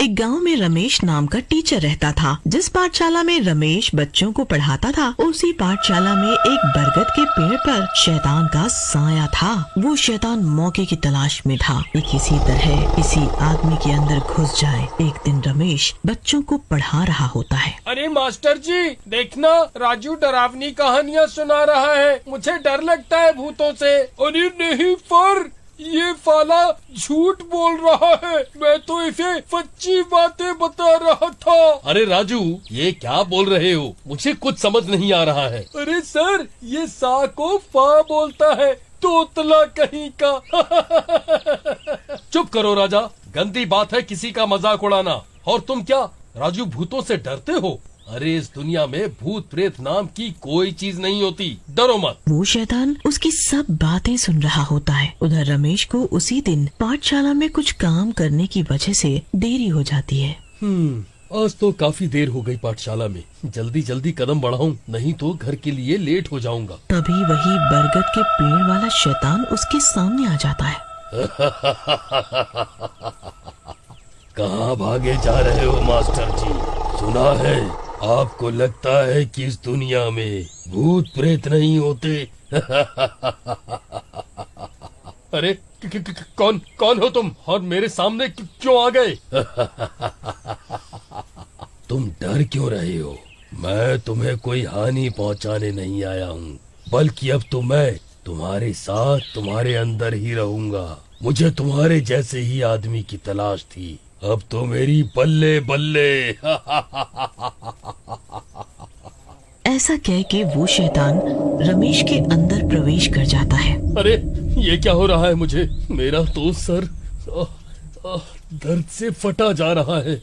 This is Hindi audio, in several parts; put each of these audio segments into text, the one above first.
एक गांव में रमेश नाम का टीचर रहता था। जिस पाठशाला में रमेश बच्चों को पढ़ाता था, उसी पाठशाला में एक बरगद के पेड़ पर शैतान का साया था। वो शैतान मौके की तलाश में था कि किसी तरह किसी आदमी के अंदर घुस जाए। एक दिन रमेश बच्चों को पढ़ा रहा होता है। अरे मास्टर जी, देखना राजू डरावनी कहानियाँ सुना रहा है। मुझे डर लगता है भूतों से। अरे नहीं पर ये फाला झूठ बोल रहा है, मैं तो इसे सच्ची बातें बता रहा था। अरे राजू, ये क्या बोल रहे हो? मुझे कुछ समझ नहीं आ रहा है। अरे सर, ये सा को फा बोलता है, तोतला कहीं का। चुप करो राजा, गंदी बात है किसी का मजाक उड़ाना। और तुम क्या राजू भूतों से डरते हो? अरे इस दुनिया में भूत प्रेत नाम की कोई चीज नहीं होती, डरो मत। वो शैतान उसकी सब बातें सुन रहा होता है। उधर रमेश को उसी दिन पाठशाला में कुछ काम करने की वजह से देरी हो जाती है। आज तो काफी देर हो गई पाठशाला में। जल्दी जल्दी कदम बढ़ाऊं, नहीं तो घर के लिए लेट हो जाऊंगा। तभी वही बरगद के पेड़ वाला शैतान उसके सामने आ जाता है। कहाँ भागे जा रहे हो मास्टर जी? सुना है आपको लगता है कि इस दुनिया में भूत प्रेत नहीं होते। अरे कौन हो तुम और मेरे सामने क्यों आ गए? तुम डर क्यों रहे हो? मैं तुम्हें कोई हानि पहुंचाने नहीं आया हूँ, बल्कि अब तो मैं तुम्हारे साथ तुम्हारे अंदर ही रहूंगा। मुझे तुम्हारे जैसे ही आदमी की तलाश थी, अब तो मेरी बल्ले बल्ले। ऐसा कह के वो शैतान रमेश के अंदर प्रवेश कर जाता है। अरे ये क्या हो रहा है मुझे? मेरा तो सर दर्द से फटा जा रहा है।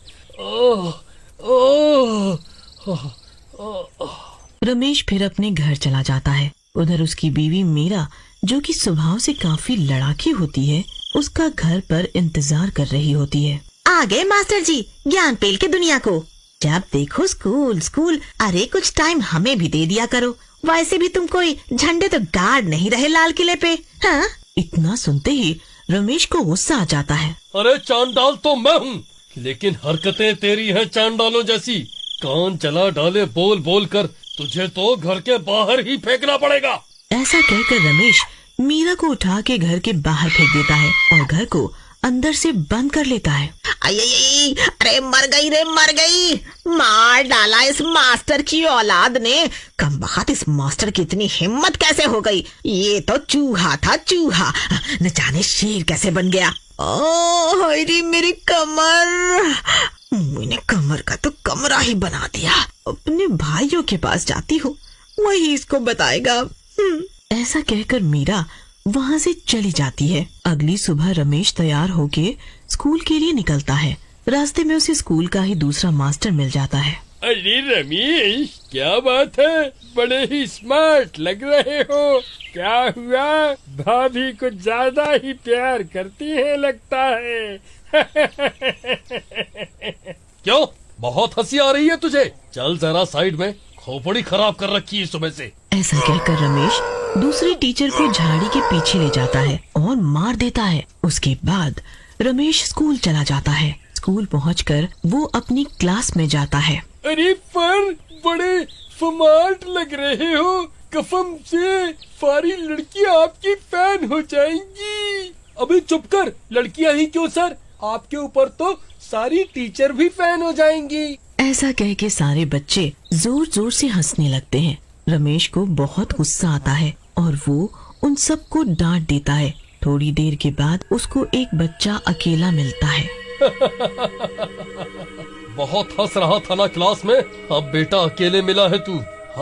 रमेश फिर अपने घर चला जाता है। उधर उसकी बीवी मीरा, जो कि स्वभाव से काफी लड़ाकी होती है, उसका घर पर इंतजार कर रही होती है। आ गए मास्टर जी, ज्ञान पेल के दुनिया को। जब देखो स्कूल स्कूल, अरे कुछ टाइम हमें भी दे दिया करो। वैसे भी तुम कोई झंडे तो गाड़ नहीं रहे लाल किले पे। हाँ? इतना सुनते ही रमेश को गुस्सा आ जाता है। अरे चांडाल तो मैं हूँ, लेकिन हरकतें तेरी हैं चांडालों जैसी। कान चला डाले बोल बोल कर, तुझे तो घर के बाहर ही फेंकना पड़ेगा। ऐसा कहकर रमेश मीरा को उठा के घर के बाहर फेंक देता है और घर को अंदर से बंद कर लेता है। अरे मर गई रे मर गई, मार डाला इस मास्टर की औलाद ने। कमबख्त, इस मास्टर की इतनी हिम्मत कैसे हो गई? ये तो चूहा था चूहा, न जाने शेर कैसे बन गया। ओह मेरी कमर, मैंने कमर का तो कमरा ही बना दिया। अपने भाइयों के पास जाती हूँ, वही इसको बताएगा। ऐसा कहकर मीरा वहाँ से चली जाती है। अगली सुबह रमेश तैयार होके स्कूल के लिए निकलता है। रास्ते में उसे स्कूल का ही दूसरा मास्टर मिल जाता है। अरे रमेश, क्या बात है? बड़े ही स्मार्ट लग रहे हो। क्या हुआ? भाभी कुछ ज्यादा ही प्यार करती है लगता है। क्यों, बहुत हंसी आ रही है तुझे? चल जरा साइड में, खोपड़ी खराब कर रखी है सुबह से। ऐसा कहकर रमेश दूसरे टीचर को झाड़ी के पीछे ले जाता है और मार देता है। उसके बाद रमेश स्कूल चला जाता है। स्कूल पहुंचकर वो अपनी क्लास में जाता है। अरे पर बड़े स्मार्ट लग रहे हो, कसम से सारी लड़कियां आपकी फैन हो जाएंगी। अबे चुप कर, लड़कियां ही क्यों सर, आपके ऊपर तो सारी टीचर भी फैन हो जाएंगी। ऐसा कह के सारे बच्चे जोर जोर से हंसने लगते हैं। रमेश को बहुत गुस्सा आता है और वो उन सबको डांट देता है। थोड़ी देर के बाद उसको एक बच्चा अकेला मिलता है। बहुत हंस रहा था ना क्लास में, अब बेटा अकेले मिला है तू।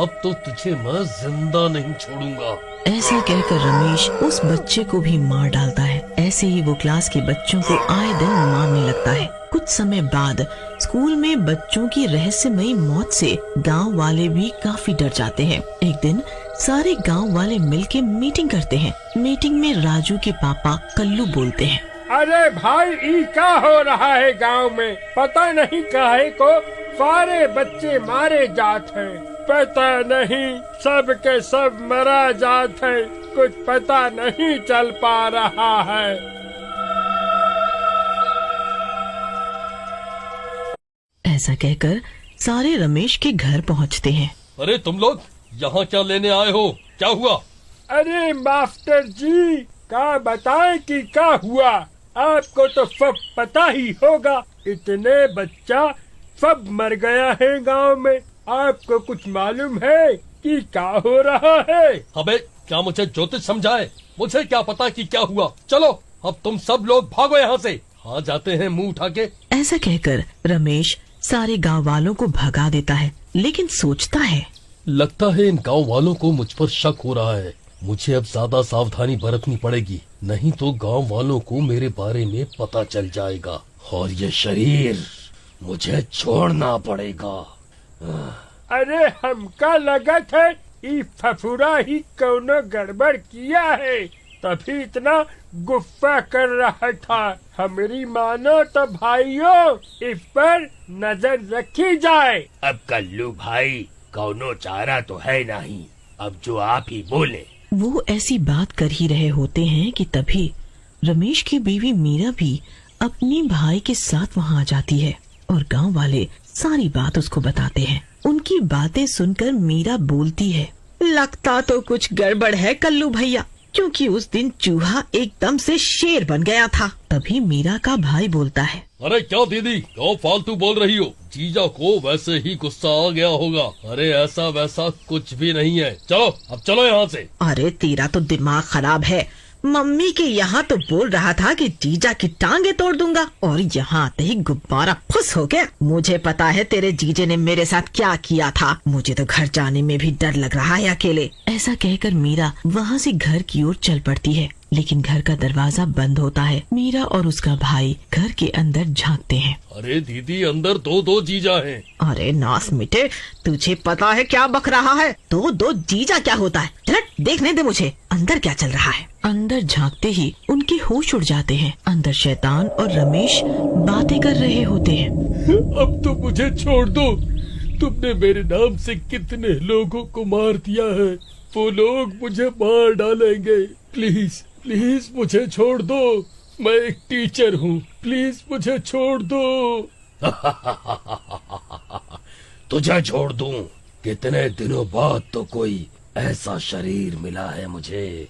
अब तो तुझे मैं जिंदा नहीं छोड़ूंगा। ऐसा कहकर रमेश उस बच्चे को भी मार डालता है। ऐसे ही वो क्लास के बच्चों को आए दिन मारने लगता है। कुछ समय बाद स्कूल में बच्चों की रहस्यमयी मौत से गांव वाले भी काफी डर जाते हैं। एक दिन सारे गांव वाले मिलके मीटिंग करते हैं। मीटिंग में राजू के पापा कल्लू बोलते हैं। अरे भाई, ई क्या हो रहा है गांव में? पता नहीं काहे को सारे बच्चे मारे जात हैं। पता नहीं, सब के सब मरा जात है। कुछ पता नहीं चल पा रहा है। ऐसा कहकर सारे रमेश के घर पहुंचते हैं। अरे तुम लोग यहाँ क्या लेने आए हो? क्या हुआ? अरे मास्टर जी, क्या बताएं कि क्या हुआ? आपको तो सब पता ही होगा, इतने बच्चा सब मर गया है गांव में। आपको कुछ मालूम है कि क्या हो रहा है? अबे क्या मुझे ज्योतिष समझाए? मुझे क्या पता कि क्या हुआ। चलो अब तुम सब लोग भागो यहाँ से। हाँ जाते हैं मुंह उठा के। ऐसा कहकर रमेश सारे गांव वालों को भगा देता है, लेकिन सोचता है लगता है इन गांव वालों को मुझ पर शक हो रहा है। मुझे अब ज्यादा सावधानी बरतनी पड़ेगी, नहीं तो गांव वालों को मेरे बारे में पता चल जाएगा और ये शरीर मुझे छोड़ना पड़ेगा। अरे हमका लगत है ई फफूरा ही कौनो गड़बड़ किया है, तभी इतना गुस्सा कर रहा था। हमारी मानो तो भाइयों, इस पर नजर रखी जाए। अब कल्लू भाई, कौनो चारा तो है नहीं, अब जो आप ही बोले। वो ऐसी बात कर ही रहे होते हैं कि तभी रमेश की बीवी मीरा भी अपने भाई के साथ वहां आ जाती है और गांव वाले सारी बात उसको बताते हैं। उनकी बातें सुनकर मीरा बोलती है, लगता तो कुछ गड़बड़ है कल्लू भैया, क्योंकि उस दिन चूहा एकदम से शेर बन गया था। तभी मीरा का भाई बोलता है, अरे क्या दीदी, क्यों फालतू बोल रही हो? जीजा को वैसे ही गुस्सा आ गया होगा। अरे ऐसा वैसा कुछ भी नहीं है। चलो अब चलो यहाँ से। अरे तेरा तो दिमाग खराब है। मम्मी के यहाँ तो बोल रहा था कि जीजा की टांगे तोड़ दूंगा, और यहाँ आते ही गुब्बारा फुस हो गया। मुझे पता है तेरे जीजे ने मेरे साथ क्या किया था। मुझे तो घर जाने में भी डर लग रहा है अकेले। ऐसा कहकर मीरा वहाँ से घर की ओर चल पड़ती है, लेकिन घर का दरवाजा बंद होता है। मीरा और उसका भाई घर के अंदर झांकते हैं। अरे दीदी, अंदर दो जीजा हैं। अरे नास मिटे, तुझे पता है क्या बक रहा है? दो जीजा क्या होता है? चल देखने दे मुझे अंदर क्या चल रहा है। अंदर झांकते ही उनके होश उड़ जाते हैं। अंदर शैतान और रमेश बातें कर रहे होते हैं। अब तो मुझे छोड़ दो। तुमने मेरे नाम से कितने लोगों को मार दिया है, वो लोग मुझे मार डालेंगे। प्लीज प्लीज मुझे छोड़ दो। मैं एक टीचर हूँ, प्लीज मुझे छोड़ दो। तुझे छोड़ दूं? कितने दिनों बाद तो कोई ऐसा शरीर मिला है मुझे।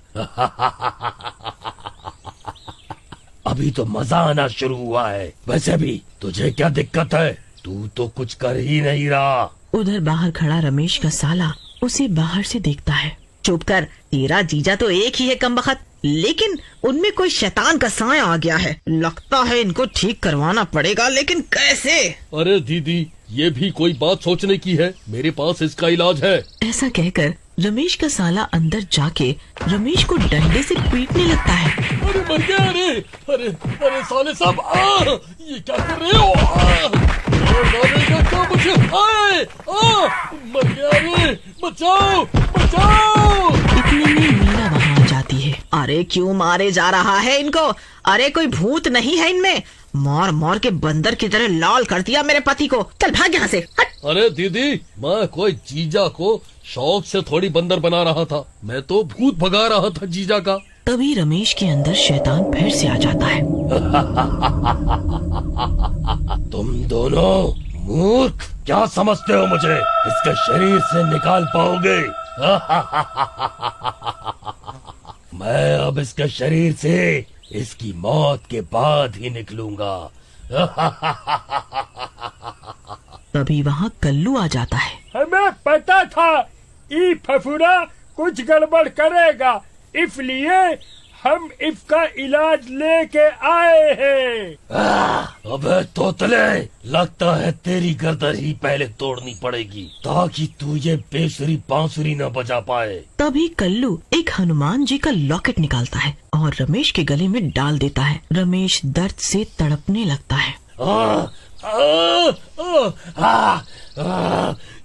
अभी तो मजा आना शुरू हुआ है। वैसे भी तुझे क्या दिक्कत है? तू तो कुछ कर ही नहीं रहा। उधर बाहर खड़ा रमेश का साला उसे बाहर से देखता है। चुप कर, तेरा जीजा तो एक ही है कमबख्त, लेकिन उनमें कोई शैतान का साया आ गया है। लगता है इनको ठीक करवाना पड़ेगा, लेकिन कैसे? अरे दीदी, ये भी कोई बात सोचने की है। मेरे पास इसका इलाज है। ऐसा कहकर रमेश का साला अंदर जाके रमेश को डंडे से पीटने लगता है। अरे मर गया। अरे अरे साले साहब, ये क्या कर रहे हो? मारेगा क्या मुझे? मर गया। रे बचाओ बचाओ। इतने में मीरा वहाँ आ जाती है। अरे क्यों मारे जा रहा है इनको? अरे कोई भूत नहीं है इनमें? मार मार के बंदर की तरह लाल कर दिया मेरे पति को। चल भाग यहाँ से, हट। अरे दीदी, मैं कोई जीजा को शौक से थोड़ी बंदर बना रहा था, मैं तो भूत भगा रहा था जीजा का। तभी रमेश के अंदर शैतान फिर से आ जाता है। तुम दोनों मूर्ख, क्या समझते हो मुझे? इसके शरीर से निकाल पाओगे? मैं अब इसके शरीर से इसकी मौत के बाद ही निकलूंगा। तभी वहाँ कल्लू आ जाता है। हमें पता था ई फफूरा कुछ गड़बड़ करेगा, इसलिए हम इसका इलाज लेके आए हैं। अबे तोतले, लगता है तेरी गर्दन ही पहले तोड़नी पड़ेगी, ताकि तू ये बेसुरी बांसुरी न बजा पाए। तभी कल्लू एक हनुमान जी का लॉकेट निकालता है और रमेश के गले में डाल देता है। रमेश दर्द से तड़पने लगता है।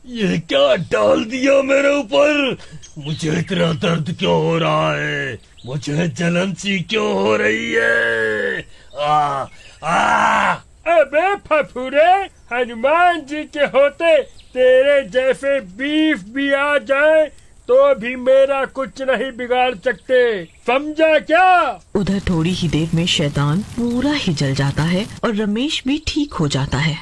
ये क्या डाल दिया मेरे ऊपर? मुझे इतना दर्द क्यों हो रहा है? मुझे जलन सी क्यों हो रही है? अबे फफूरे, हनुमान जी के होते तेरे जैसे बीफ भी आ जाए तो भी मेरा कुछ नहीं बिगाड़ सकते, समझा क्या? उधर थोड़ी ही देर में शैतान पूरा ही जल जाता है और रमेश भी ठीक हो जाता है।